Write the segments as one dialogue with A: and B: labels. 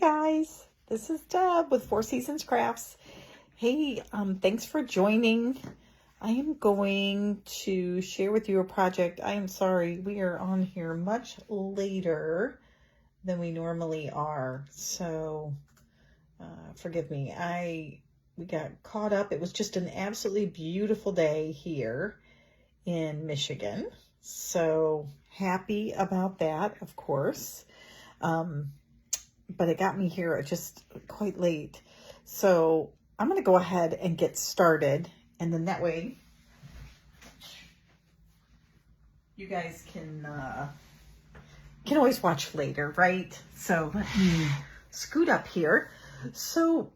A: guys, this is Deb with Four Seasons Crafts. Hey, thanks for joining. I am going to share with you a project. I am sorry, we are on here much later than we normally are, so forgive me. We got caught up. It was just an absolutely beautiful day here in Michigan, so happy about that, of course. But it got me here just quite late. So I'm going to go ahead and get started. And then that way you guys can always watch later, right? So let me scoot up here. So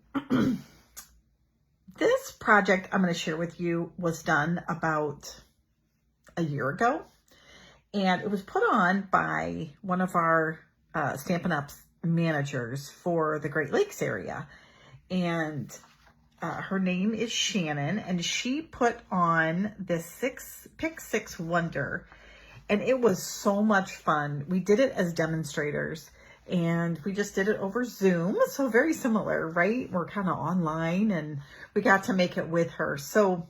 A: this project I'm going to share with you was done about a year ago. And it was put on by one of our Stampin' Up's managers for the Great Lakes area, and her name is Shannon, and she put on this Pick 6 Wonder, and it was so much fun. We did it as demonstrators, and we just did it over Zoom, so very similar, right? We're kind of online, and we got to make it with her. So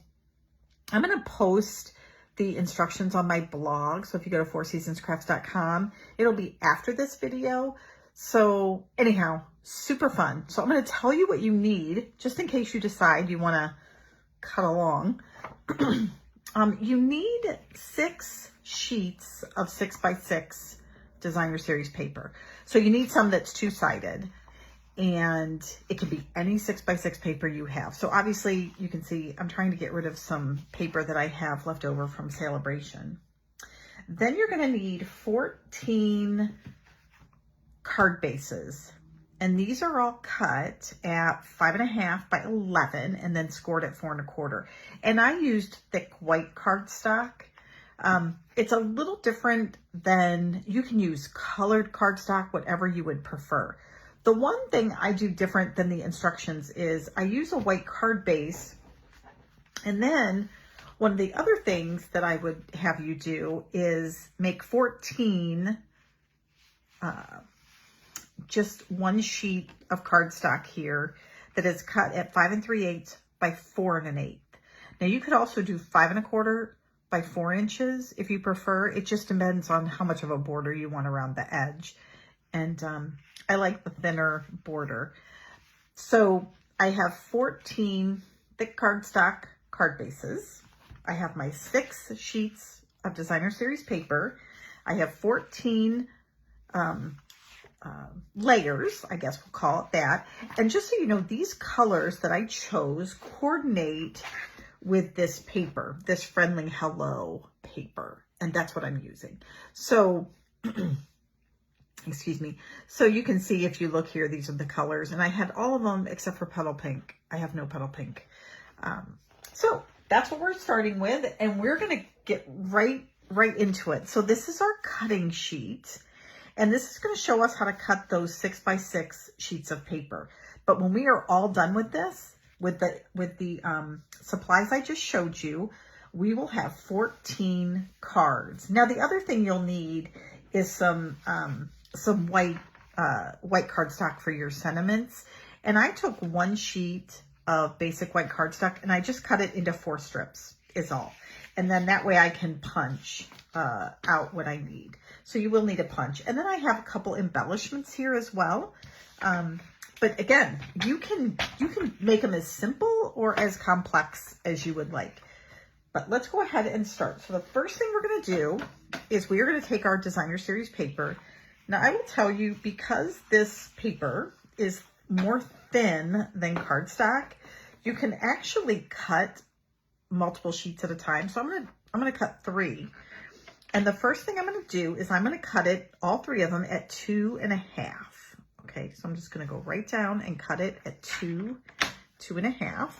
A: I'm going to post the instructions on my blog, so if you go to fourseasonscrafts.com, it'll be after this video. So anyhow, super fun. So I'm going to tell you what you need, just in case you decide you want to cut along. You need 6 sheets of 6x6 designer series paper. So you need some that's 2-sided, and it can be any 6x6 paper you have. So obviously you can see I'm trying to get rid of some paper that I have left over from Celebration. Then you're going to need 14 card bases, and these are all cut at 5.5 by 11 and then scored at 4 1/4. And I used thick white cardstock. It's a little different than, you can use colored cardstock, whatever you would prefer. The one thing I do different than the instructions is I use a white card base, and then one of the other things that I would have you do is make 14 just one sheet of cardstock here that is cut at 5 3/8 by 4 1/8. Now you could also do 5 1/4 by 4 inches if you prefer. It just depends on how much of a border you want around the edge. And I like the thinner border. So I have 14 thick cardstock card bases. I have my 6 sheets of designer series paper. I have 14 layers, I guess we'll call it that. And just so you know, these colors that I chose coordinate with this paper, this Friendly Hello paper. And that's what I'm using. So, excuse me. So you can see, if you look here, these are the colors. And I had all of them except for Petal Pink. I have no Petal Pink. So that's what we're starting with. And we're going to get right into it. So this is our cutting sheet. And this is going to show us how to cut those 6x6 sheets of paper. But when we are all done with this, with the supplies I just showed you, we will have 14 cards. Now, the other thing you'll need is some white cardstock for your sentiments. And I took 1 sheet of basic white cardstock and I just cut it into 4 strips is all. And then that way I can punch out what I need. So you will need a punch. And then I have a couple embellishments here as well. But again, you can make them as simple or as complex as you would like. But let's go ahead and start. So the first thing we're going to do is we are going to take our designer series paper. Now I will tell you, because this paper is more thin than cardstock, you can actually cut multiple sheets at a time. So I'm going to cut 3. And the first thing I'm going to do is I'm going to cut it, all 3 of them, at 2 1/2. Okay, so I'm just going to go right down and cut it at 2 1/2.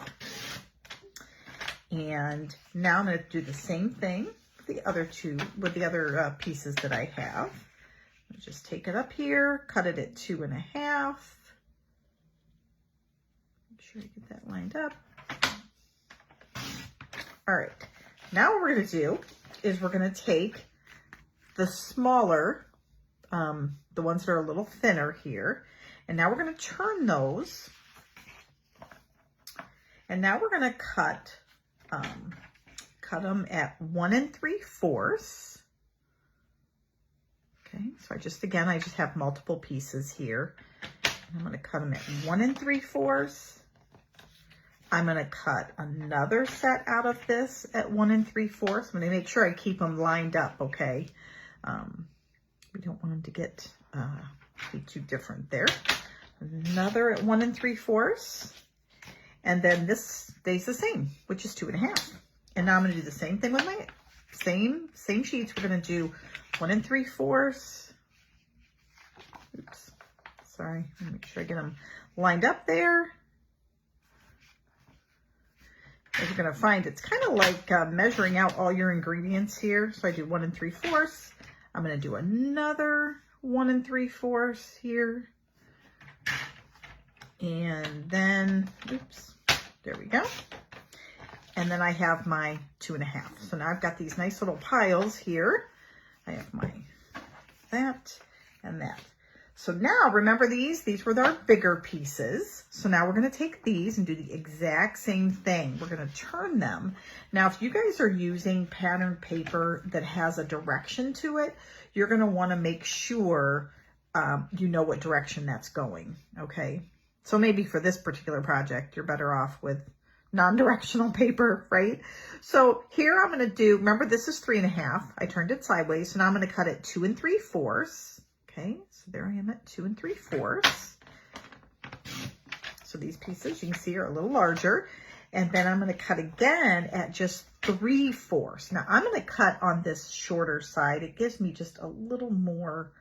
A: And now I'm going to do the same thing with the other pieces that I have. Just take it up here, cut it at 2 1/2. Make sure I get that lined up. All right, now what we're going to do is we're going to take the smaller, the ones that are a little thinner here, And now we're going to turn those. And now we're going to cut them at 1 3/4. Okay, so I just have multiple pieces here. I'm going to cut them at 1 3/4. I'm going to cut another set out of this at 1 3/4. I'm going to make sure I keep them lined up, okay? We don't want them to get be too different there. Another at 1 3/4. And then this stays the same, which is 2 1/2. And now I'm going to do the same thing with my same sheets. We're going to do 1 3/4. Oops, sorry. Let me make sure I get them lined up there. As you're going to find, it's kind of like measuring out all your ingredients here. So I do 1 3/4. I'm going to do another 1 3/4 here. And then, oops, there we go. And then I have my 2 1/2. So now I've got these nice little piles here. I have my that and that. So now, remember these were our bigger pieces. So now we're going to take these and do the exact same thing. We're going to turn them. Now, if you guys are using pattern paper that has a direction to it, you're going to want to make sure you know what direction that's going, okay? So maybe for this particular project, you're better off with non-directional paper, right? So here I'm going to do, remember this is 3 1/2. I turned it sideways. So now I'm going to cut it 2 3/4. Okay, so there I am at 2 3/4. So these pieces you can see are a little larger. And then I'm going to cut again at just 3/4. Now I'm going to cut on this shorter side. It gives me just a little more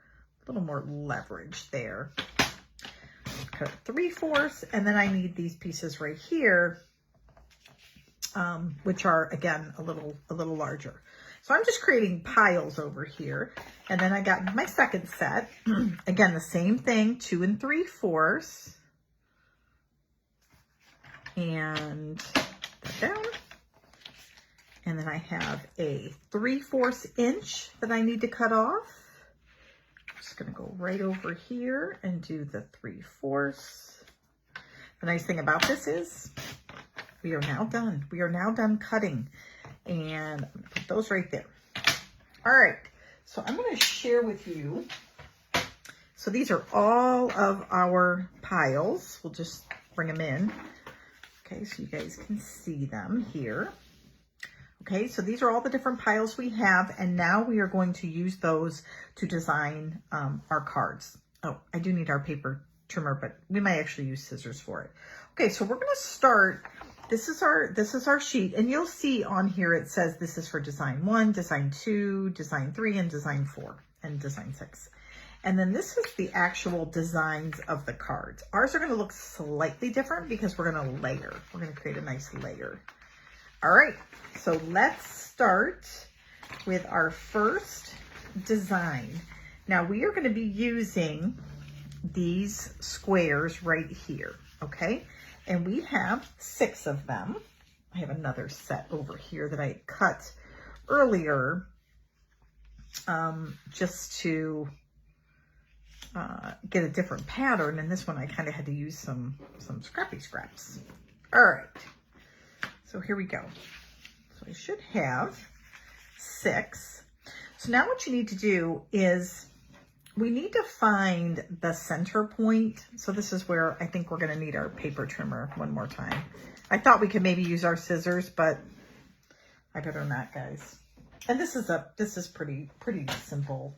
A: leverage there. Cut 3/4, and then I need these pieces right here, which are again a little larger. So I'm just creating piles over here. And then I got my second set. Again, the same thing, 2 3/4. And that down. And then I have a 3/4 inch that I need to cut off. I'm just going to go right over here and do the 3/4. The nice thing about this is we are now done. We are now done cutting. And I'm going to put those right there. All right. So I'm going to share with you. So these are all of our piles. We'll just bring them in. Okay, so you guys can see them here. Okay, so these are all the different piles we have. And now we are going to use those to design our cards. Oh, I do need our paper trimmer, but we might actually use scissors for it. Okay, so we're going to start. This is our sheet, and you'll see on here it says this is for design 1, design 2, design 3, and design 4, and design 6. And then this is the actual designs of the cards. Ours are going to look slightly different because we're going to layer. We're going to create a nice layer. All right, so let's start with our first design. Now we are going to be using these squares right here, okay? And we have 6 of them. I have another set over here that I cut earlier just to get a different pattern. And this one I kind of had to use some scrappy scraps. All right, so here we go. So I should have 6. So now what you need to do is we need to find the center point. So this is where I think we're going to need our paper trimmer one more time. I thought we could maybe use our scissors, but I better not, guys. And this is pretty simple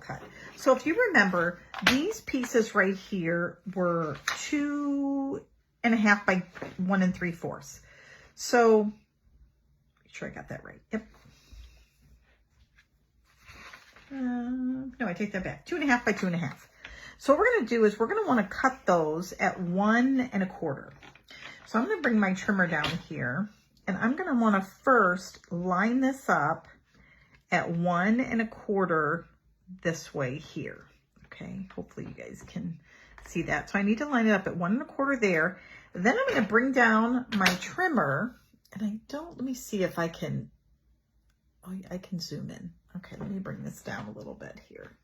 A: cut. So if you remember, these pieces right here were 2 1/2 by 1 3/4. So make sure I got that right. Yep. No, I take that back. 2 1/2 by 2 1/2. So what we're going to do is we're going to want to cut those at 1 1/4. So I'm going to bring my trimmer down here, and I'm going to want to first line this up at 1 1/4 this way here. Okay, hopefully you guys can see that. So I need to line it up at 1 1/4 there. Then I'm going to bring down my trimmer, and let me see if I can, I can zoom in. Okay, let me bring this down a little bit here.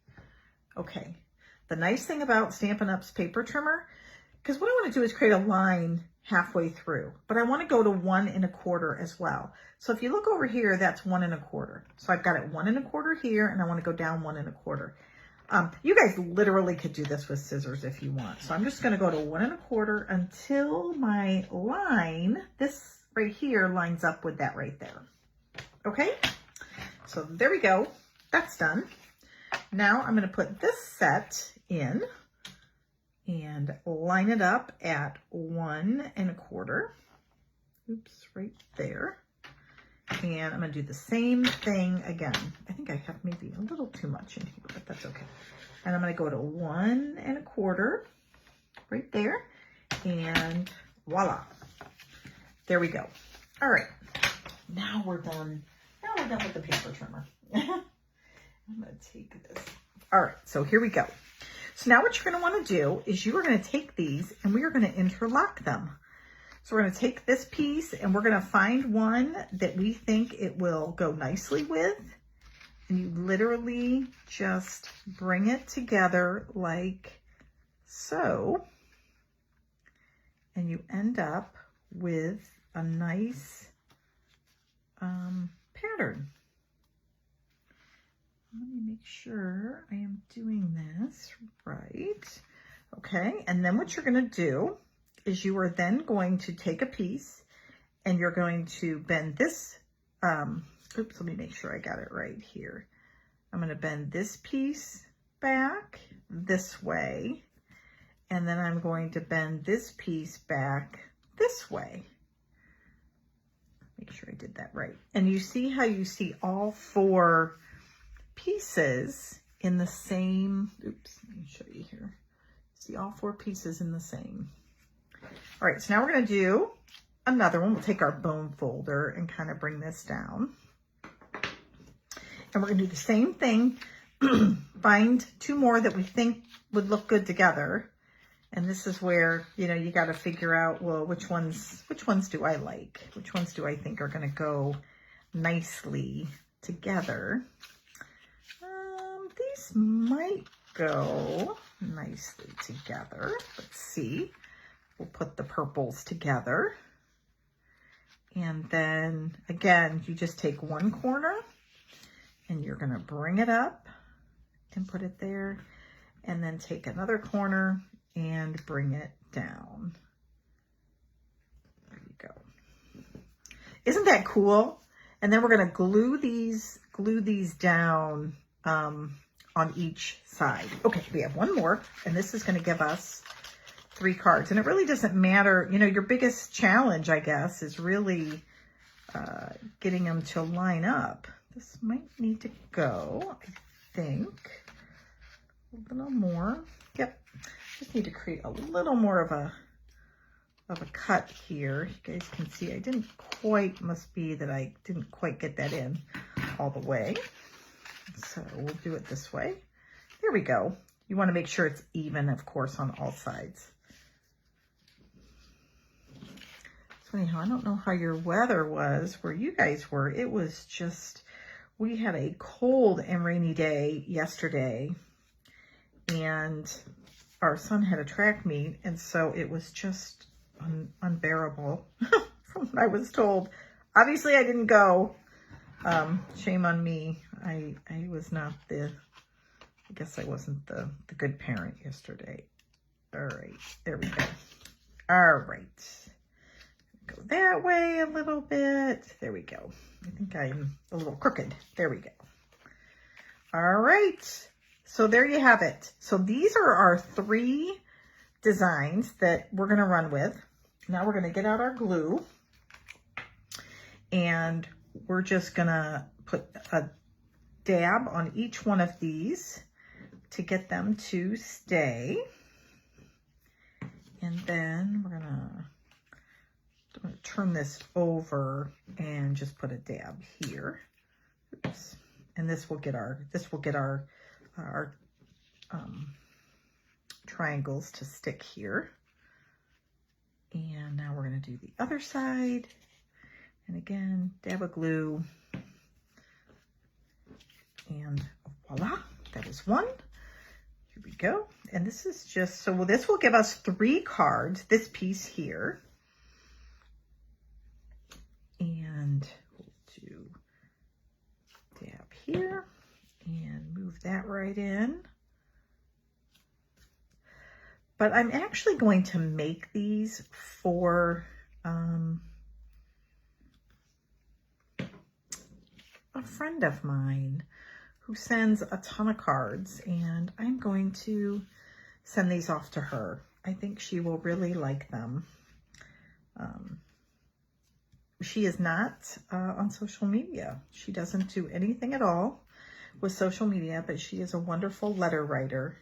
A: Okay, the nice thing about Stampin' Up's paper trimmer, because what I want to do is create a line halfway through, but I want to go to 1 1/4 as well. So if you look over here, that's 1 1/4. So I've got it 1 1/4 here, and I want to go down 1 1/4. You guys literally could do this with scissors if you want. So I'm just going to go to 1 1/4 until my line, this right here, lines up with that right there. Okay, so there we go. That's done. Now I'm going to put this set in and line it up at 1 1/4. Oops, right there. And I'm going to do the same thing again. I think I have maybe a little too much in here, but that's okay. And I'm going to go to 1 1/4 right there. And voila. There we go. All right. Now we're done. Now we're done with the paper trimmer. I'm going to take this. All right. So here we go. So now what you're going to want to do is you are going to take these and we are going to interlock them. So we're going to take this piece and we're going to find one that we think it will go nicely with. And you literally just bring it together like so. And you end up with a nice pattern. Let me make sure I am doing this right. Okay, and then what you're going to do is you are then going to take a piece and you're going to bend this, oops, let me make sure I got it right here. I'm going to bend this piece back this way, and then I'm going to bend this piece back this way. Make sure I did that right. And you see how you see all 4 pieces in the same, oops, let me show you here. See all 4 pieces in the same. All right, so now we're going to do another one. We'll take our bone folder and kind of bring this down. And we're going to do the same thing. Find 2 more that we think would look good together. And this is where, you know, you got to figure out, well, which ones do I like? Which ones do I think are going to go nicely together? These might go nicely together. Let's see. We'll put the purples together. And then again, you just take 1 corner and you're going to bring it up and put it there. And then take another corner and bring it down. There you go. Isn't that cool? And then we're going to glue these down on each side. Okay, we have 1 more, and this is going to give us 3 cards. And it really doesn't matter, you know, your biggest challenge, I guess, is really getting them to line up. This might need to go, I think, a little more. Yep, just need to create a little more of a cut here. You guys can see I didn't quite, must be that I didn't quite get that in all the way. So we'll do it this way. There we go. You want to make sure it's even, of course, on all sides. So anyhow, I don't know how your weather was where you guys were. It was just, we had a cold and rainy day yesterday, and our son had a track meet, and so it was just unbearable from what I was told. Obviously, I didn't go. Shame on me. I was not I guess I wasn't the good parent yesterday. All right, there we go. All right. Go that way a little bit. There we go. I think I'm a little crooked. There we go. All right. So there you have it. So these are our 3 designs that we're going to run with. Now we're going to get out our glue, and we're just going to put a dab on each one of these to get them to stay. And then we're I'm going to turn this over and just put a dab here. Oops. And this will get our triangles to stick here. And now we're going to do the other side. And again, dab of glue. And voila, that is 1. Here we go. And this is just, so this will give us 3 cards, this piece here. And we'll do dab here and move that right in. But I'm actually going to make these for a friend of mine who sends a ton of cards, and I'm going to send these off to her. I think she will really like them. She is not on social media. She doesn't do anything at all with social media, but she is a wonderful letter writer.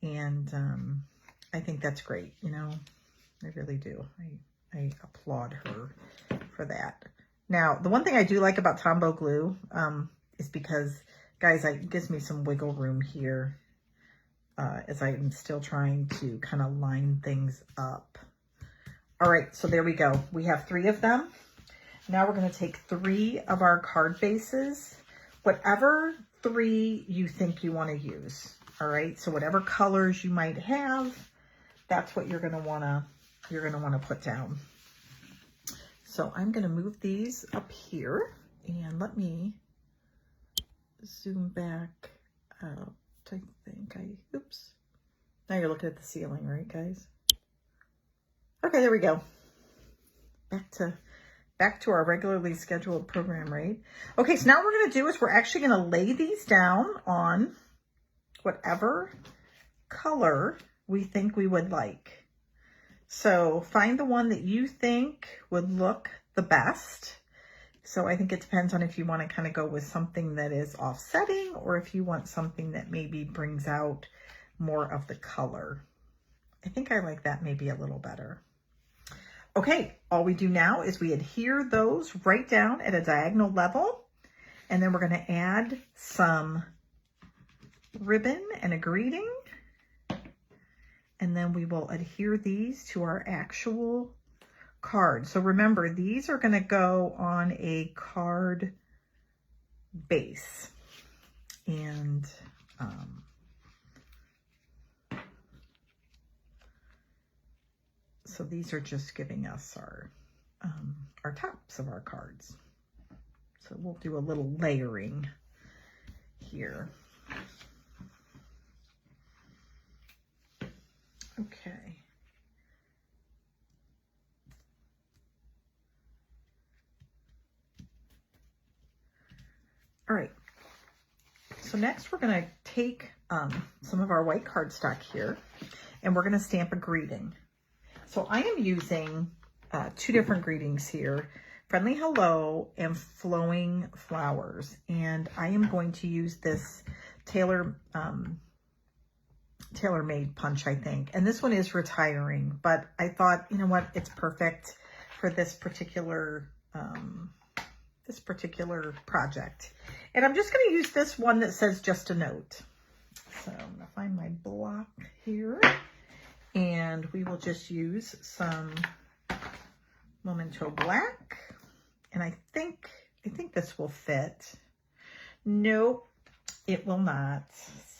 A: And I think that's great, you know, I really do. I applaud her for that. Now, the one thing I do like about Tombow glue is because, guys, it gives me some wiggle room here as I'm still trying to kind of line things up. All right, so there we go. We have 3 of them. Now we're going to take 3 of our card bases, whatever 3 you think you want to use. All right, so whatever colors you might have, that's what you're going to want to put down. So I'm going to move these up here, and let me zoom back out. I think oops. Now you're looking at the ceiling, right, guys? Okay, there we go. Back to our regularly scheduled program, right? Okay, so now what we're going to do is we're actually going to lay these down on whatever color we think we would like. So find the one that you think would look the best. So I think it depends on if you want to kind of go with something that is offsetting or if you want something that maybe brings out more of the color. I think I like that maybe a little better. Okay, all we do now is we adhere those right down at a diagonal level, and then we're going to add some ribbon and a greeting, and then we will adhere these to our actual card. So remember, these are going to go on a card base, and so these are just giving us our tops of our cards. So we'll do a little layering here. Okay. All right. So next we're going to take some of our white cardstock here, and we're going to stamp a greeting. So I am using 2 different greetings here, Friendly Hello and Flowing Flowers. And I am going to use this tailor-made punch, I think. And this one is retiring, but I thought, you know what, it's perfect for this particular project. And I'm just going to use this one that says just a note. So I'm going to find my block here, and we will just use some Memento Black. And I think this will fit. Nope, it will not.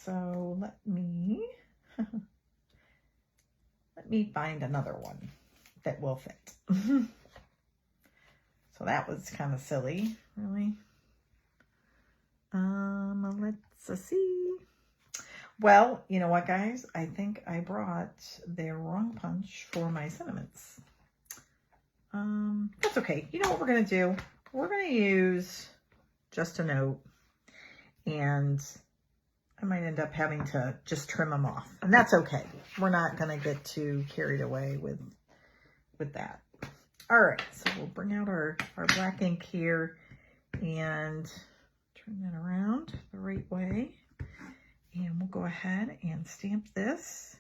A: So let me find another one that will fit. So that was kind of silly, really. Let's see. Well, you know what, guys? I think I brought the wrong punch for my sentiments. That's okay. You know what we're going to do? We're going to use just a note, and I might end up having to just trim them off, and that's okay. We're not going to get too carried away with that. All right, so we'll bring out our black ink here and turn that around the right way, and we'll go ahead and stamp this.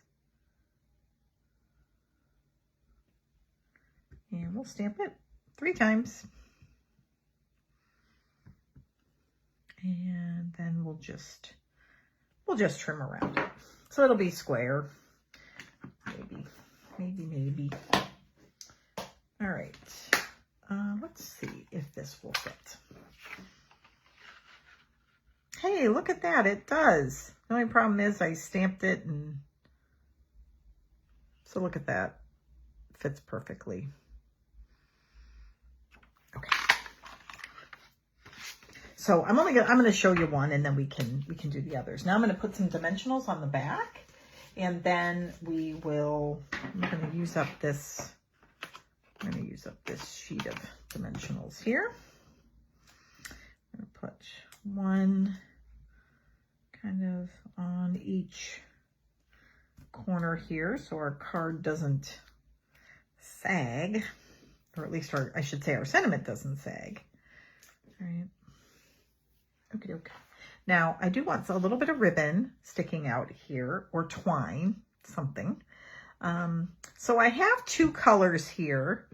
A: And we'll stamp it 3 times. And then we'll just trim around it. So it'll be square. Maybe. All right. Let's see if this will fit. Hey, look at that. It does. The only problem is I stamped it, and so look at that. Fits perfectly. Okay. So I'm gonna show you one, and then we can do the others. Now I'm gonna put some dimensionals on the back, and then I'm gonna use up this sheet of dimensionals here. I'm gonna put one kind of on each corner here, so our card doesn't sag, or at least I should say our sentiment doesn't sag. All right. Okay, okay. Now I do want a little bit of ribbon sticking out here, or twine, something. So I have two colors here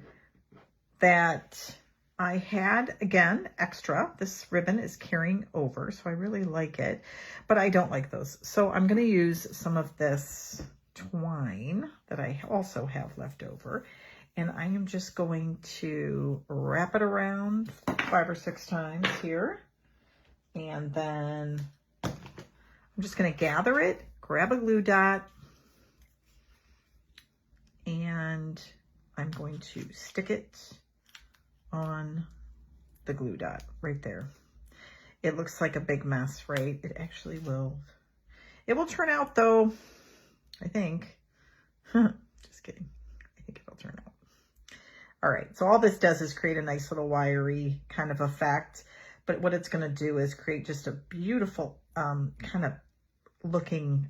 A: that I had, again, extra. This ribbon is carrying over, so I really like it, but I don't like those. So I'm going to use some of this twine that I also have left over, and I am just going to wrap it around 5 or 6 times here, and then I'm just going to gather it, grab a glue dot, and I'm going to stick it on the glue dot right there. It looks like a big mess, right? It actually will. It will turn out though, I think. Just kidding. I think it'll turn out. All right, so all this does is create a nice little wiry kind of effect, but what it's gonna do is create just a beautiful kind of looking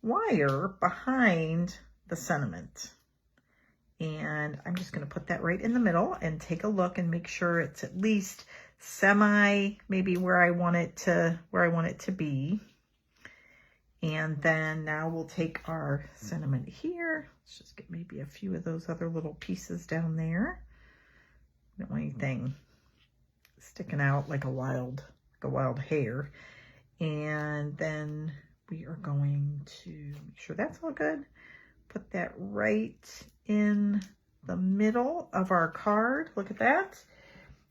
A: wire behind the sentiment. And I'm just going to put that right in the middle and take a look and make sure it's at least maybe where I want it to be. And then now we'll take our sentiment here. Let's just get maybe a few of those other little pieces down there. I don't want anything sticking out like a wild hair. And then we are going to make sure that's all good. Put that right in the middle of our card. Look at that.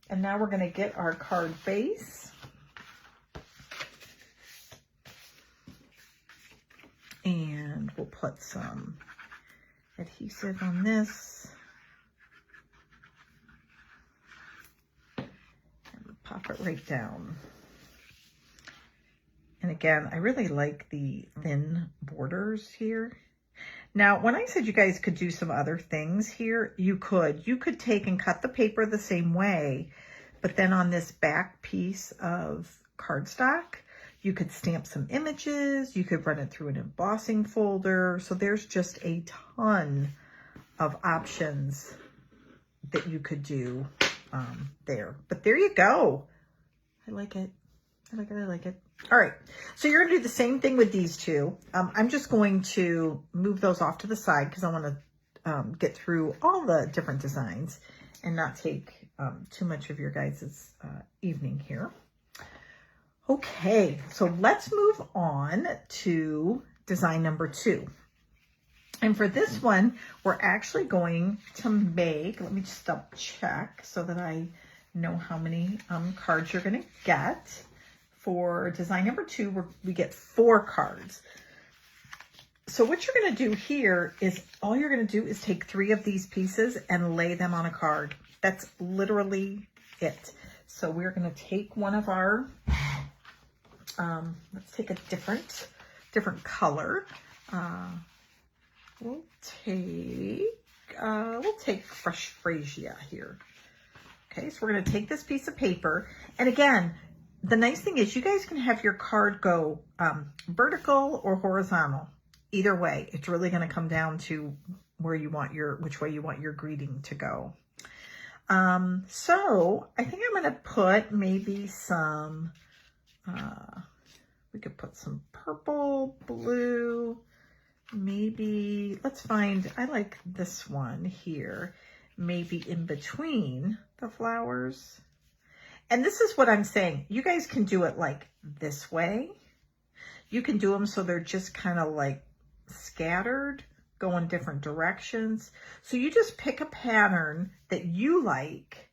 A: And now we're going to get our card base. And we'll put some adhesive on this. And pop it right down. And again, I really like the thin borders here. Now, when I said you guys could do some other things here, you could take and cut the paper the same way, but then on this back piece of cardstock, you could stamp some images, you could run it through an embossing folder. So there's just a ton of options that you could do there. But there you go. I like it. I like it. All right, so you're gonna do the same thing with these two. I'm just going to move those off to the side because I want to get through all the different designs and not take too much of your guys' evening here. Okay, so let's move on to design number 2. And for this one, we're actually going to make, let me just double check so that I know how many cards you're gonna get. For design number 2, we get 4 cards. So what you're going to do here is all you're going to do is take 3 of these pieces and lay them on a card. That's literally it. So we're going to take one of our, let's take a different color. We'll take fresh freesia here. Okay, so we're going to take this piece of paper, and again, the nice thing is you guys can have your card go vertical or horizontal. Either way, it's really going to come down to which way you want your greeting to go. So I think I'm going to put maybe some, we could put some purple, blue, maybe, I like this one here, maybe in between the flowers. And this is what I'm saying. You guys can do it like this way. You can do them so they're just kind of like scattered, go in different directions. So you just pick a pattern that you like.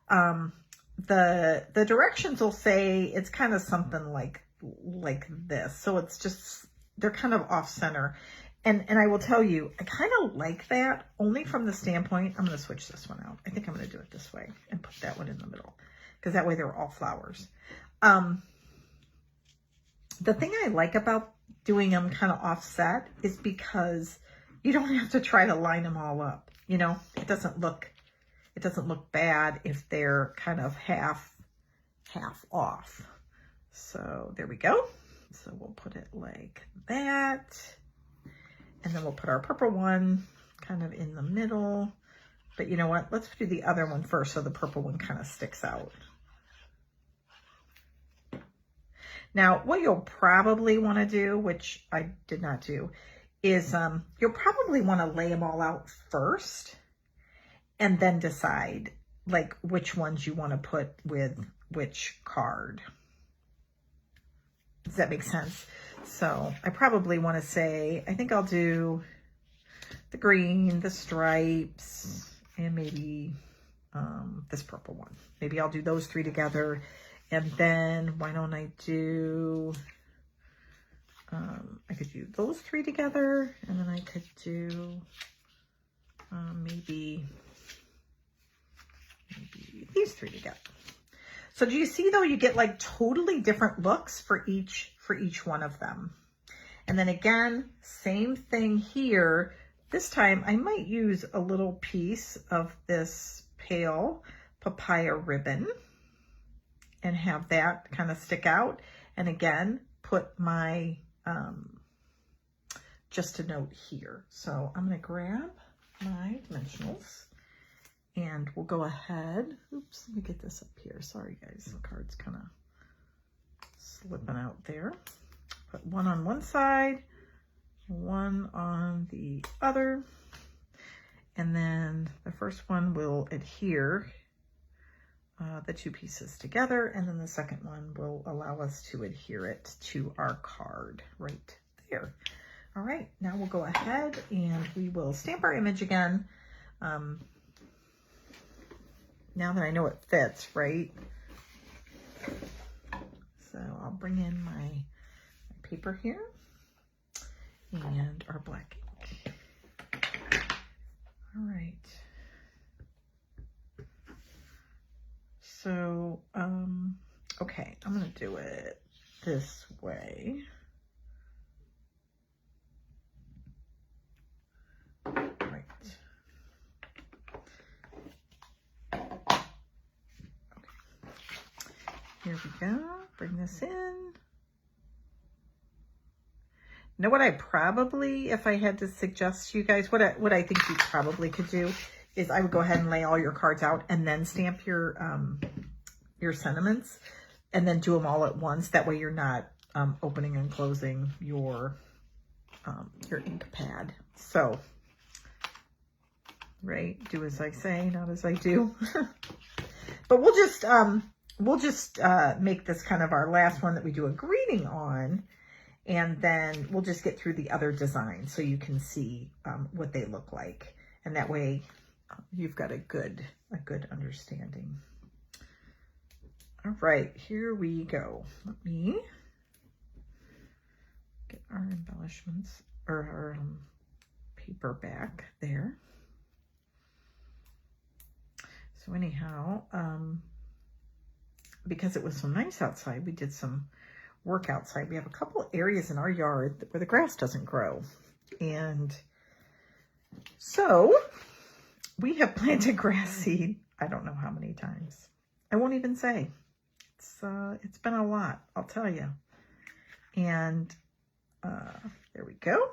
A: The directions will say it's kind of something like like this. So it's just, they're kind of off center. And I will tell you, I kind of like that only from the standpoint, I'm going to switch this one out. I think I'm going to do it this way and put that one in the middle because that way they're all flowers. The thing I like about doing them kind of offset is because you don't have to try to line them all up. You know, it doesn't look bad if they're kind of half off. So there we go. So we'll put it like that. And then we'll put our purple one kind of in the middle. But you know what? Let's do the other one first so the purple one kind of sticks out. Now, what you'll probably want to do, which I did not do, is you'll probably want to lay them all out first and then decide like which ones you want to put with which card. Does that make sense? So I probably want to say, I think I'll do the green, the stripes, and maybe this purple one. Maybe I'll do those three together. And then why don't I do, I could do those three together. And then I could do maybe these three together. So do you see though, you get like totally different looks for each one of them. And then again, same thing here. This time I might use a little piece of this pale papaya ribbon and have that kind of stick out. And again, put my, just a note here. So I'm gonna grab my dimensionals and we'll go ahead. Oops, let me get this up here. Sorry guys, the card's kind of slipping out there. Put one on one side, one on the other. And then the first one will adhere the two pieces together. And then the second one will allow us to adhere it to our card right there. All right, now we'll go ahead and we will stamp our image again. Now that I know it fits, right? So I'll bring in my paper here and our black ink. All right. So, okay, I'm going to do it this way. Right. Here we go. Bring this in. Know what I probably, if I had to suggest to you guys, what I think you probably could do is I would go ahead and lay all your cards out and then stamp your sentiments and then do them all at once. That way you're not opening and closing your ink pad. So, right, do as I say, not as I do. But we'll just make this kind of our last one that we do a greeting on, and then we'll just get through the other designs so you can see what they look like, and that way you've got a good understanding. All right, here we go. Let me get our embellishments or our paper back there. So anyhow, because it was so nice outside, we did some work outside. We have a couple areas in our yard where the grass doesn't grow. And so we have planted grass seed, I don't know how many times. I won't even say. It's been a lot, I'll tell you. And there we go.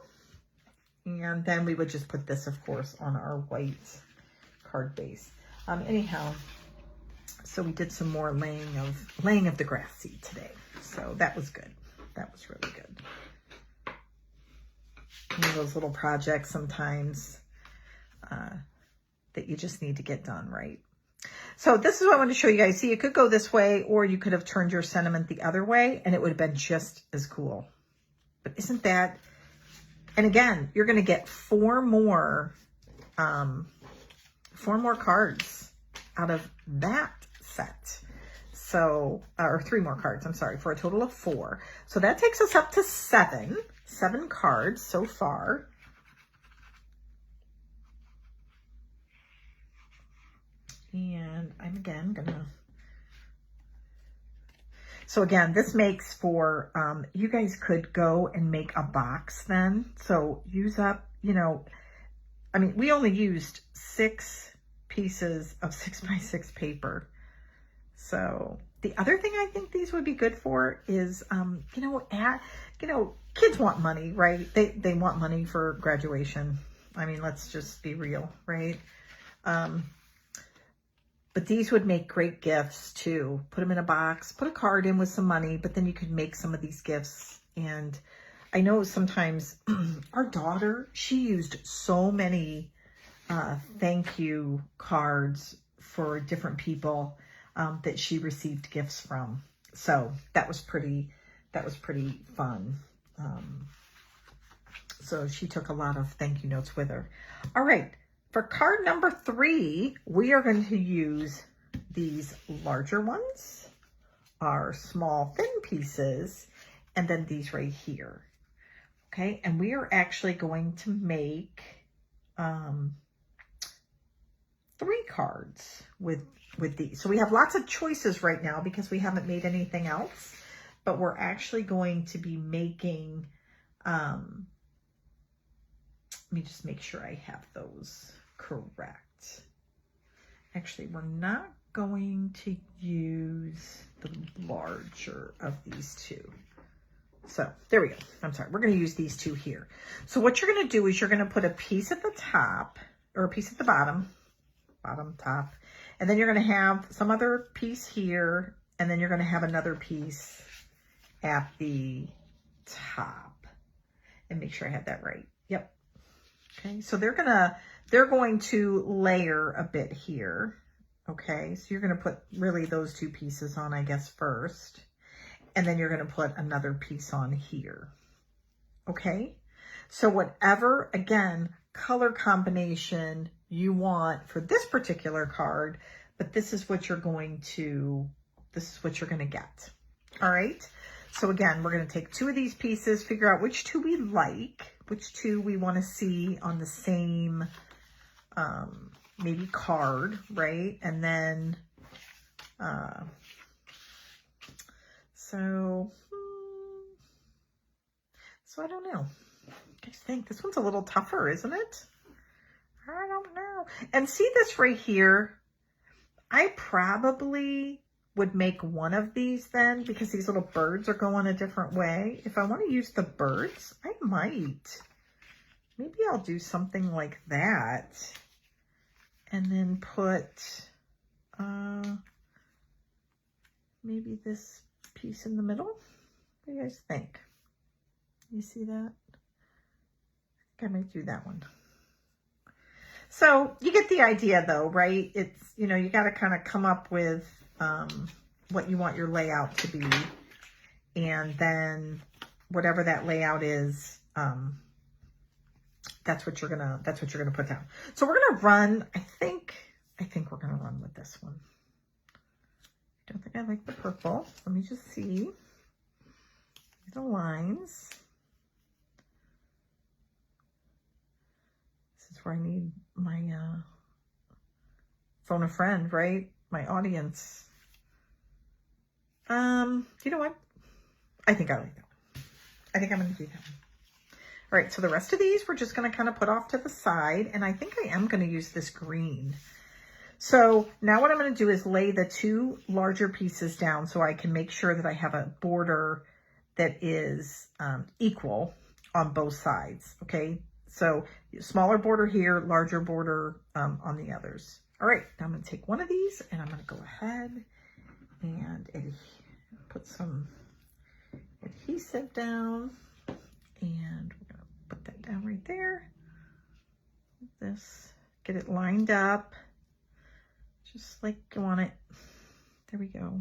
A: And then we would just put this, of course, on our white card base. Anyhow, so we did some more laying of the grass seed today. So that was good. That was really good. One of those little projects sometimes that you just need to get done right. So this is what I want to show you guys. See, it could go this way, or you could have turned your sentiment the other way, and it would have been just as cool. But isn't that? And again, you're going to get four more cards out of that set. So, or 3 more cards, I'm sorry, for a total of 4. So that takes us up to 7 cards so far. And I'm again gonna, so again, this makes for, you guys could go and make a box then. So use up, you know, I mean, we only used 6 pieces of 6x6 paper. So the other thing I think these would be good for is, you know, kids want money, right? They want money for graduation. I mean, let's just be real, right? But these would make great gifts too. Put them in a box, put a card in with some money, but then you could make some of these gifts. And I know sometimes our daughter, she used so many thank you cards for different people that she received gifts from. So that was pretty fun. So she took a lot of thank you notes with her. All right. For card number 3, we are going to use these larger ones, our small thin pieces, and then these right here. Okay, and we are actually going to make 3 cards with these. So we have lots of choices right now because we haven't made anything else, but we're actually going to be making, let me just make sure I have those correct. Actually, we're not going to use the larger of these 2. So there we go. I'm sorry. We're going to use these 2 here. So what you're going to do is you're going to put a piece at the top or a piece at the bottom, top, and then you're going to have some other piece here, and then you're going to have another piece at the top. And make sure I had that right. Yep. Okay. So they're going to layer a bit here. Okay. So you're going to put really those 2 pieces on, I guess, first. And then you're going to put another piece on here. Okay. So whatever, again, color combination you want for this particular card, but this is what you're going to get. All right. So again, we're going to take 2 of these pieces, figure out which 2 we like, which 2 we want to see on the same, maybe card, right? And then, so I don't know. I think this one's a little tougher, isn't it? I don't know. And see this right here? I probably would make one of these then because these little birds are going a different way. If I want to use the birds, I might. Maybe I'll do something like that. And then put maybe this piece in the middle. What do you guys think? You see that? I think I might do that one. So you get the idea though, right? It's, you know, you got to kind of come up with what you want your layout to be. And then whatever that layout is, that's what you're gonna put down. So we're gonna run, I think we're gonna run with this one. I don't think I like the purple. Let me just see the lines. This is where I need my phone a friend, right? My audience. You know what? I think I like that one. I think I'm gonna do that one. All right, so the rest of these we're just going to kind of put off to the side, and I think I am going to use this green. So now what I'm going to do is lay the 2 larger pieces down so I can make sure that I have a border that is equal on both sides, okay? So smaller border here, larger border on the others. All right, now I'm going to take one of these, and I'm going to go ahead and put some adhesive down, and we're going to put that down right there. This, get it lined up just like you want it. There we go.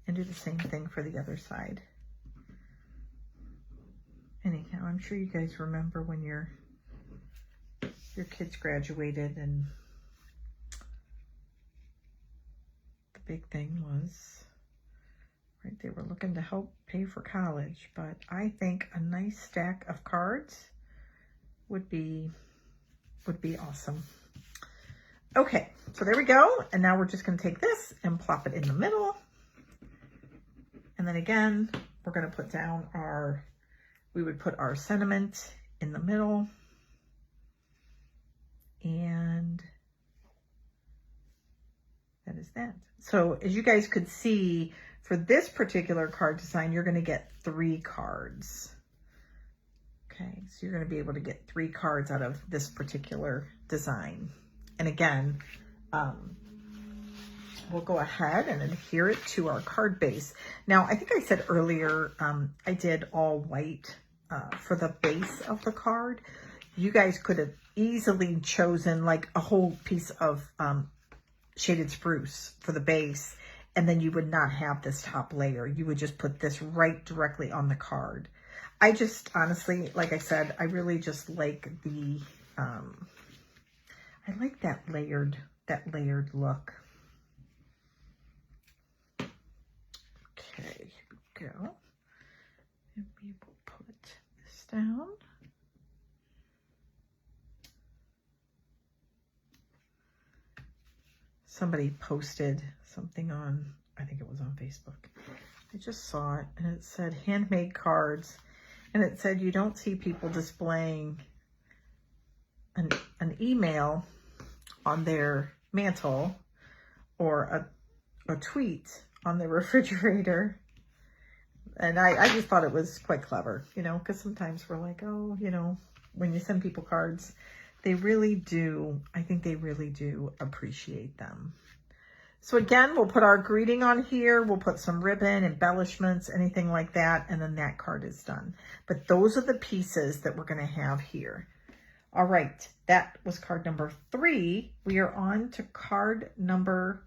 A: And do the same thing for the other side. Anyhow, I'm sure you guys remember when your kids graduated and the big thing was, right, they were looking to help pay for college, but I think a nice stack of cards would be awesome. Okay, so there we go. And now we're just going to take this and plop it in the middle. And then again, we're going to put down we would put our sentiment in the middle. And that is that. So as you guys could see, for this particular card design, you're going to get 3 cards. Okay, so you're going to be able to get 3 cards out of this particular design. And again, we'll go ahead and adhere it to our card base. Now, I think I said earlier, I did all white for the base of the card. You guys could have easily chosen like a whole piece of shaded spruce for the base, and then you would not have this top layer. You would just put this right directly on the card. I just honestly, like I said, I really just like the, I like that layered look. Okay, here we go. And we will put this down. Somebody posted something on, I think it was on Facebook. I just saw it and it said handmade cards. And it said you don't see people displaying an email on their mantle or a tweet on their refrigerator. And I just thought it was quite clever, you know, because sometimes we're like, oh, you know, when you send people cards, they really do, I think they really do appreciate them. So again, we'll put our greeting on here. We'll put some ribbon, embellishments, anything like that. And then that card is done. But those are the pieces that we're going to have here. All right. That was card number 3. We are on to card number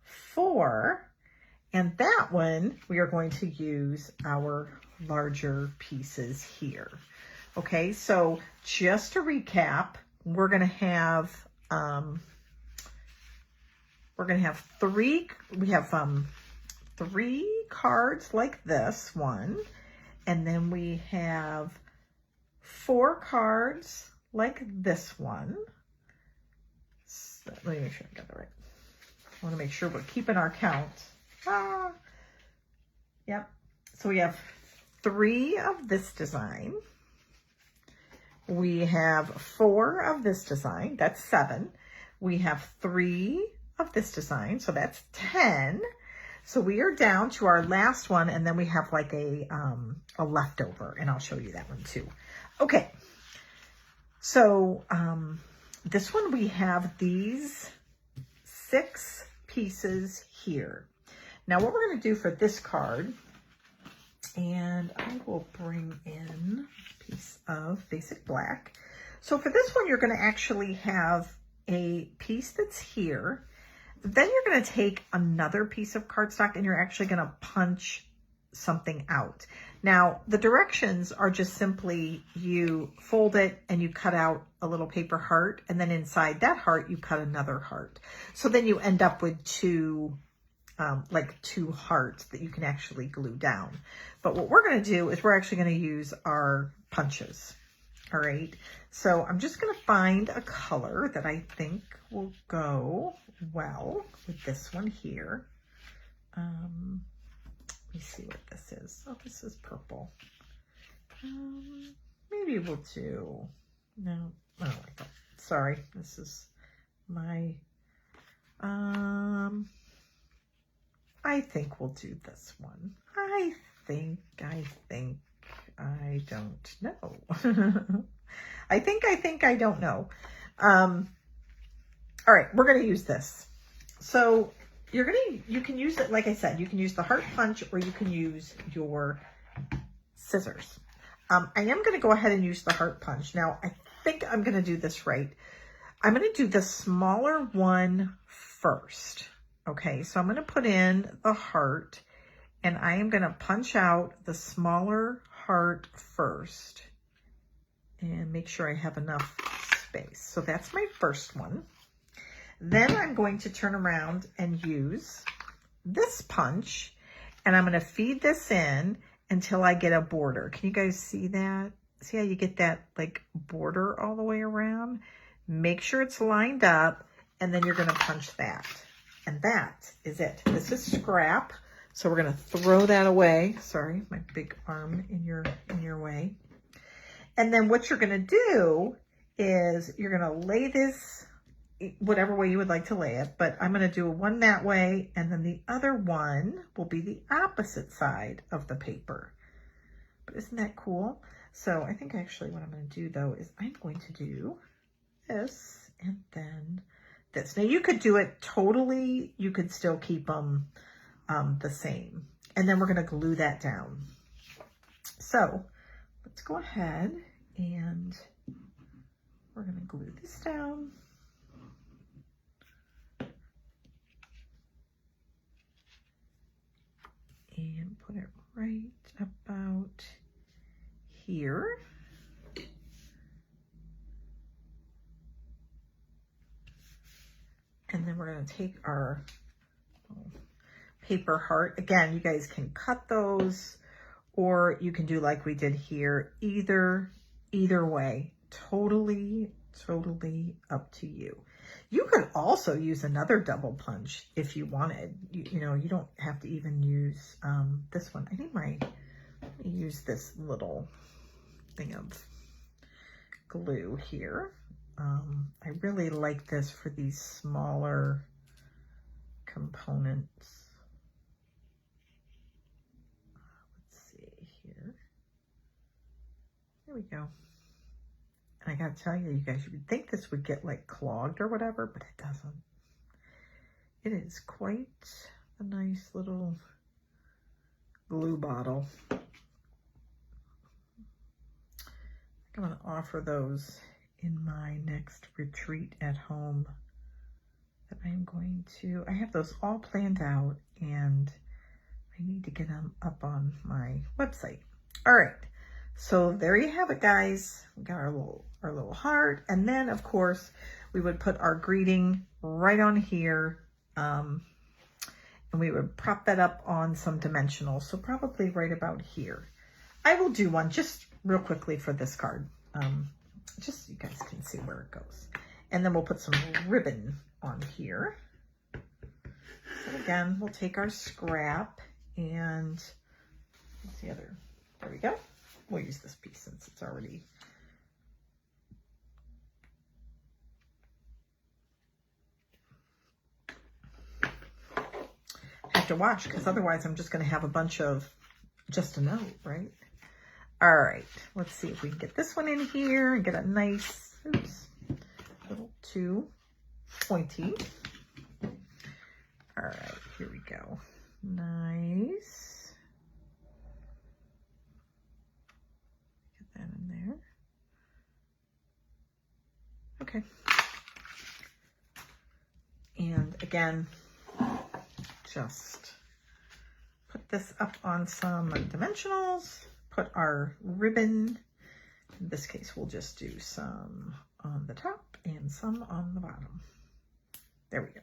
A: 4. And that one, we are going to use our larger pieces here. Okay. So just to recap, we're going to have, 3, we have 3 cards like this one, and then we have 4 cards like this one. So, let me make sure I got it right. I want to make sure we're keeping our count. Yep. So we have 3 of this design. We have 4 of this design. That's 7. We have 3 of this design, so that's 10. So we are down to our last one, and then we have like a leftover, and I'll show you that one too. Okay, so this one we have these 6 pieces here. Now what we're going to do for this card, and I will bring in a piece of basic black. So for this one, you're going to actually have a piece that's here. Then you're going to take another piece of cardstock and you're actually going to punch something out. Now, the directions are just simply you fold it and you cut out a little paper heart, and then inside that heart, you cut another heart. So then you end up with 2 hearts that you can actually glue down. But what we're going to do is we're actually going to use our punches. All right. So I'm just going to find a color that I think will go well with this one here. Let me see what this is. Oh, this is purple. Maybe we'll do, no, I don't like that. Sorry. This is my, I think we'll do this one. I think, I don't know. I think, I don't know. All right, we're going to use this. So you can use it, like I said, you can use the heart punch or you can use your scissors. I am going to go ahead and use the heart punch. Now, I think I'm going to do this right. I'm going to do the smaller one first. Okay, so I'm going to put in the heart and I am going to punch out the smaller heart first and make sure I have enough space. So that's my first one. Then I'm going to turn around and use this punch and I'm going to feed this in until I get a border. Can you guys see that? See how you get that like border all the way around? Make sure it's lined up, and then you're going to punch that. And that is it. This is scrap. So we're going to throw that away. Sorry, my big arm in your way. And then what you're going to do is you're going to lay this whatever way you would like to lay it, but I'm going to do one that way, and then the other one will be the opposite side of the paper. But isn't that cool? So I think actually what I'm going to do though is I'm going to do this and then this. Now you could do it totally, you could still keep them the same. And then we're going to glue that down. So let's go ahead and we're going to glue this down. And put it right about here. And then we're going to take our paper heart. Again, you guys can cut those, or you can do like we did here. Either way, totally up to you. You could also use another double punch if you wanted. You know, you don't have to even use this one. I think let me use this little thing of glue here. I really like this for these smaller components. Let's see here. There we go. And I gotta tell you, you guys, you would think this would get like clogged or whatever, but it doesn't. It is quite a nice little glue bottle. I'm gonna offer those in my next retreat at home that I'm going to. I have those all planned out and I need to get them up on my website. All right. So there you have it, guys. We got our little heart, and then of course we would put our greeting right on here, and we would prop that up on some dimensionals. So probably right about here. I will do one just real quickly for this card, just so you guys can see where it goes, and then we'll put some ribbon on here. So again, we'll take our scrap and what's the other? There we go. We'll use this piece since it's already. I have to watch because otherwise I'm just going to have a bunch of just a note, right? All right, let's see if we can get this one in here and get a nice, oops, a little too pointy. All right, here we go. Nice. Get that in there. Okay. And again, just put this up on some dimensionals, put our ribbon. In this case, we'll just do some on the top and some on the bottom. There we go.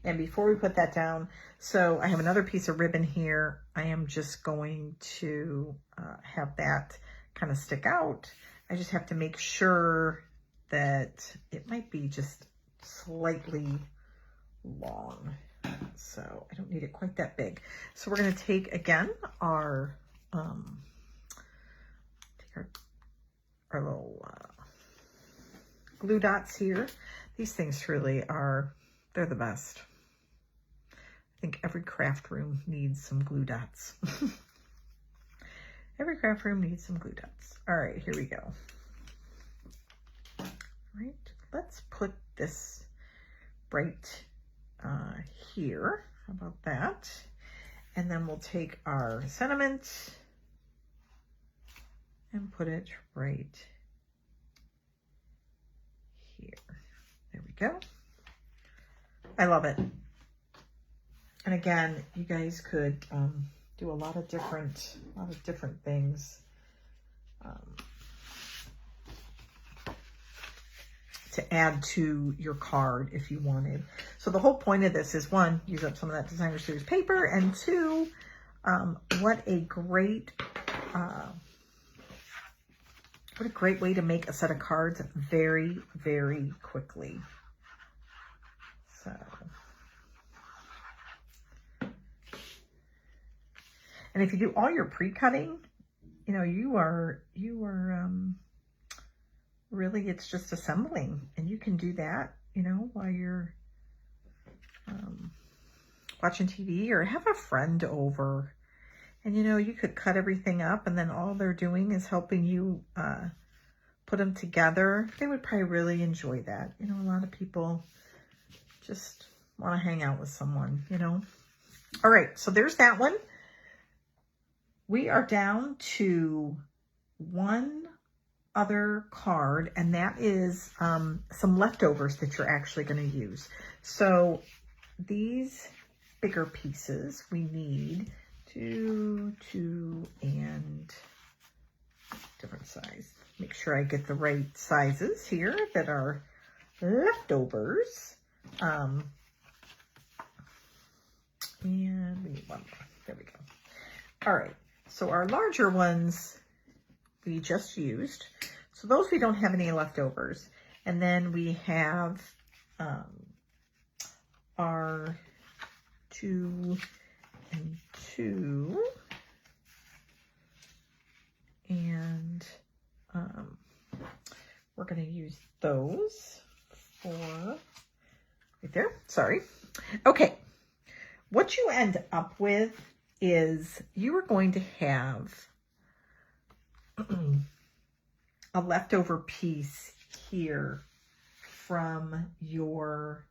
A: And before we put that down, so I have another piece of ribbon here. I am just going to have that kind of stick out. I just have to make sure that it might be just slightly long. So I don't need it quite that big. So we're going to take, again, our little glue dots here. These things truly are, they're the best. I think every craft room needs some glue dots. Every craft room needs some glue dots. All right, here we go. All right, let's put this right here. How about that? And then we'll take our sentiment and put it right here. There we go. I love it. And again, you guys could do a lot of different things to add to your card if you wanted. So the whole point of this is, one, use up some of that designer series paper, and two, what a great way to make a set of cards very, very quickly. So, and if you do all your pre-cutting, you know, you are really, it's just assembling, and you can do that, you know, while you're watching TV or have a friend over, and you know, you could cut everything up, and then all they're doing is helping you put them together. They would probably really enjoy that. You know, a lot of people just want to hang out with someone, you know. All right, so there's that one. We are down to one other card, and that is some leftovers that you're actually going to use. So these bigger pieces, we need two, and different size. Make sure I get the right sizes here that are leftovers. And we need one more. There we go. All right. So our larger ones we just used. So those we don't have any leftovers. And then we have our 2 and 2. And we're going to use those for right there. Sorry. Okay. What you end up with is you are going to have a leftover piece here from your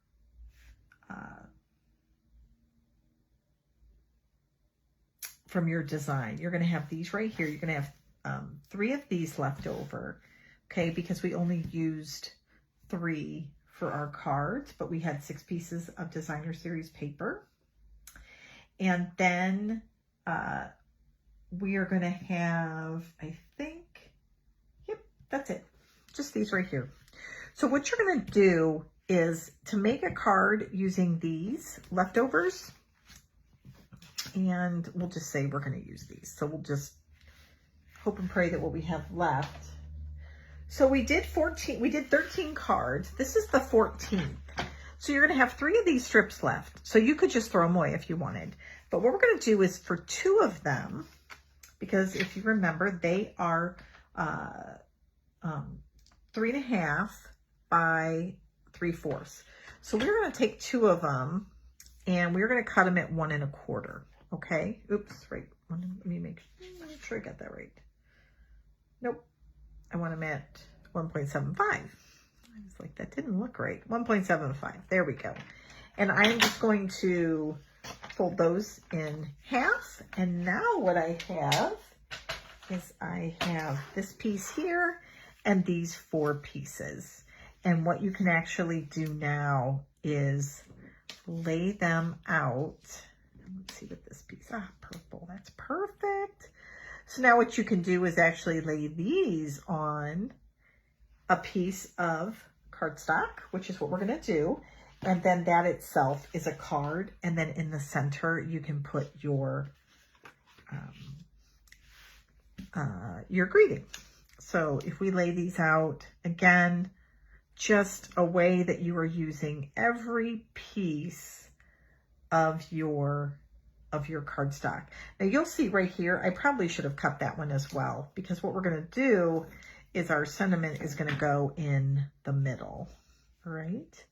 A: design. You're going to have these right here. You're going to have 3 of these left over, okay, because we only used 3 for our cards, but we had 6 pieces of designer series paper. And then we are going to have, I think, yep, that's it. Just these right here. So what you're going to do is to make a card using these leftovers, and we'll just say we're going to use these. So we'll just hope and pray that what we have left. So we did 13 cards. This is the 14th. So you're going to have 3 of these strips left. So you could just throw them away if you wanted. But what we're going to do is for 2 of them, because if you remember, they are 3.5 by 3/4. So we're going to take 2 of them, and we're going to cut them at 1 1/4. Okay. Oops. Right. Let me make sure I got that right. Nope. I want them at 1.75. I was like, that didn't look right. 1.75. There we go. And I'm just going to fold those in half. And now what I have is I have this piece here and these 4 pieces. And what you can actually do now is lay them out. Let's see what this piece, purple, that's perfect. So now what you can do is actually lay these on a piece of cardstock, which is what we're going to do. And then that itself is a card. And then in the center, you can put your greeting. So if we lay these out, again, just a way that you are using every piece of your cardstock. Now you'll see right here, I probably should have cut that one as well, because what we're going to do is our sentiment is going to go in the middle, all right?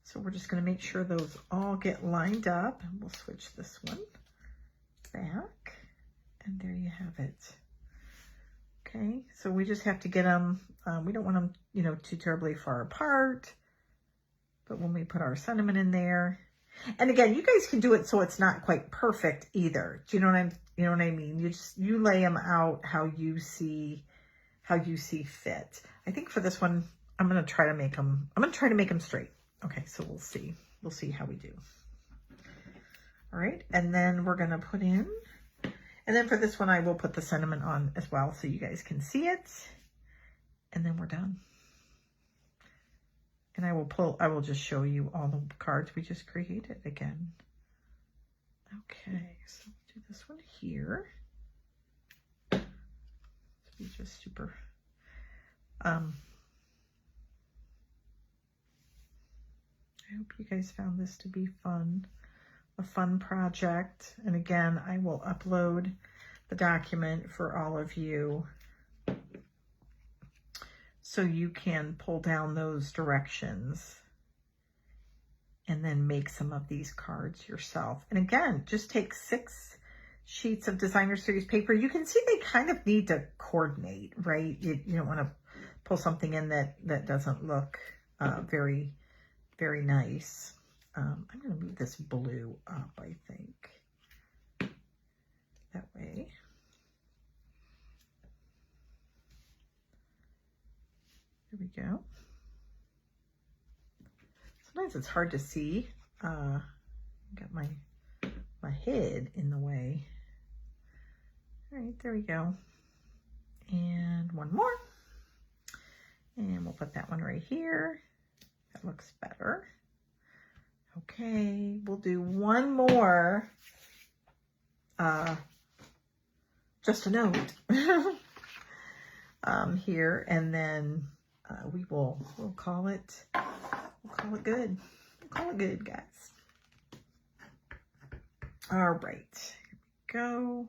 A: So we're just going to make sure those all get lined up, and we'll switch this one back, and there you have it. Okay, so we just have to get them, we don't want them, you know, too terribly far apart, but when we put our sentiment in there, and again, you guys can do it so it's not quite perfect either. Do you know what I mean? You lay them out how you see fit. I think for this one, I'm going to try to make them straight. Okay, so we'll see how we do. All right, and then we're going to put in, and then for this one, I will put the sentiment on as well so you guys can see it, and then we're done. And I will just show you all the cards we just created again. Okay, so we'll do this one here. Be just super. I hope you guys found this to be fun, a fun project. And again, I will upload the document for all of you so you can pull down those directions and then make some of these cards yourself. And again, just take 6 sheets of designer series paper. You can see they kind of need to coordinate, right? You don't want to pull something in that doesn't look very, very nice. I'm going to move this blue up, I think. That way. There we go. Sometimes it's hard to see. Got my head in the way. All right, there we go. And one more. And we'll put that one right here. That looks better. Okay, we'll do one more. Just a note here, and then we'll call it. We'll call it good. We'll call it good, guys. All right, here we go.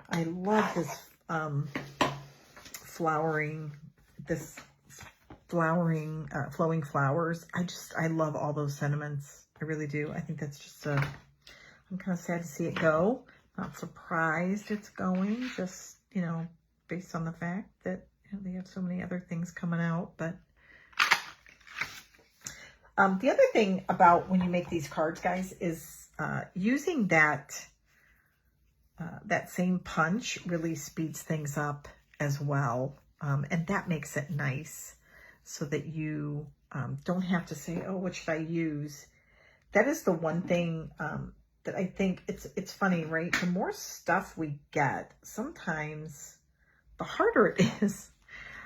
A: I love this flowing flowing flowers. I love all those sentiments. I really do. I think that's just I'm kind of sad to see it go. Not surprised it's going, just, based on the fact that they have so many other things coming out. But the other thing about when you make these cards, guys, is using that same punch really speeds things up as well. And that makes it nice so that you don't have to say, oh, what should I use? That is the one thing that I think it's funny, right? The more stuff we get, sometimes the harder it is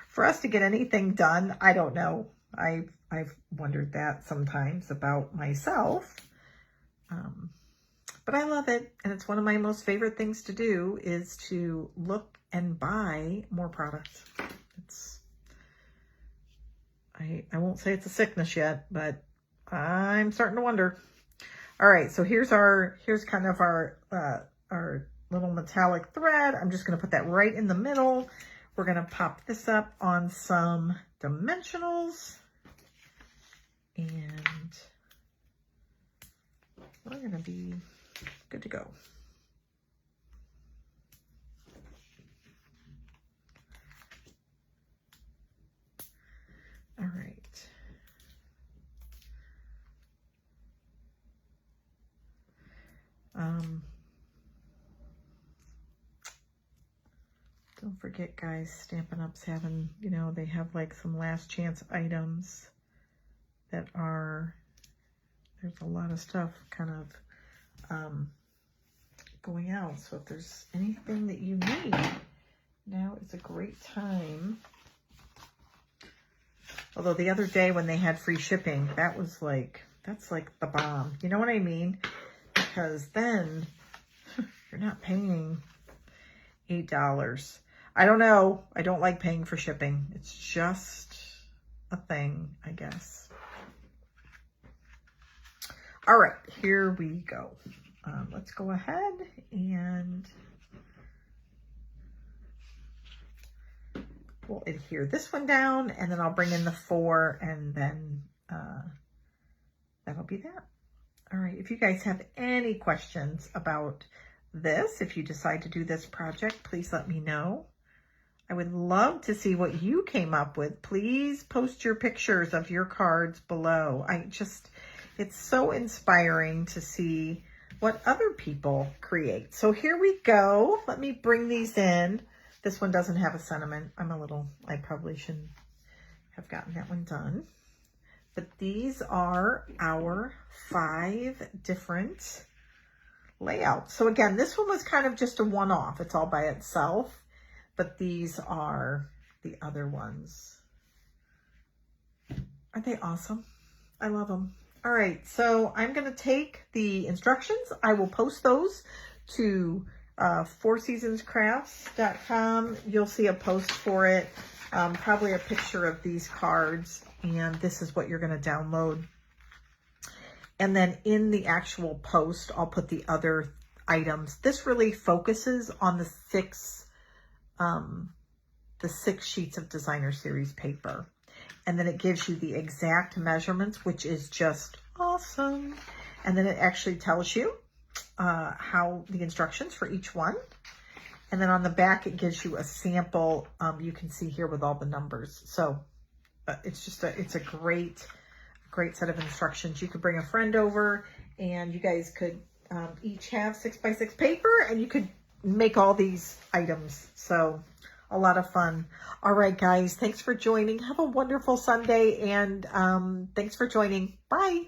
A: for us to get anything done. I don't know. I've wondered that sometimes about myself. But I love it. And it's one of my most favorite things to do is to look and buy more product. I won't say it's a sickness yet, but I'm starting to wonder. All right, so here's kind of our little metallic thread. I'm just going to put that right in the middle. We're going to pop this up on some dimensionals, and we're going to be good to go. All right. Don't forget, guys, Stampin' Up's having, they have like some last chance items that are, there's a lot of stuff kind of going out. So if there's anything that you need, now is a great time. Although the other day when they had free shipping, that's like the bomb. You know what I mean? Because then you're not paying $8. I don't know. I don't like paying for shipping. It's just a thing, I guess. All right, here we go. Let's go ahead and we'll adhere this one down, and then I'll bring in the 4, and then that'll be that. All right, if you guys have any questions about this, if you decide to do this project, please let me know. I would love to see what you came up with. Please post your pictures of your cards below. It's so inspiring to see what other people create. So here we go. Let me bring these in. This one doesn't have a sentiment. I probably shouldn't have gotten that one done. But these are our 5 different layouts. So again, this one was kind of just a one-off. It's all by itself. But these are the other ones. Aren't they awesome? I love them. All right, so I'm going to take the instructions. I will post those to fourseasonscrafts.com. You'll see a post for it, probably a picture of these cards, and this is what you're going to download. And then in the actual post, I'll put the other items. This really focuses on the six sheets of designer series paper. And then it gives you the exact measurements, which is just awesome. And then it actually tells you how the instructions for each one. And then on the back, it gives you a sample. You can see here with all the numbers. So it's just it's a great set of instructions. You could bring a friend over and you guys could each have 6x6 paper and you could make all these items. So a lot of fun. All right, guys, thanks for joining. Have a wonderful Sunday, and thanks for joining. Bye.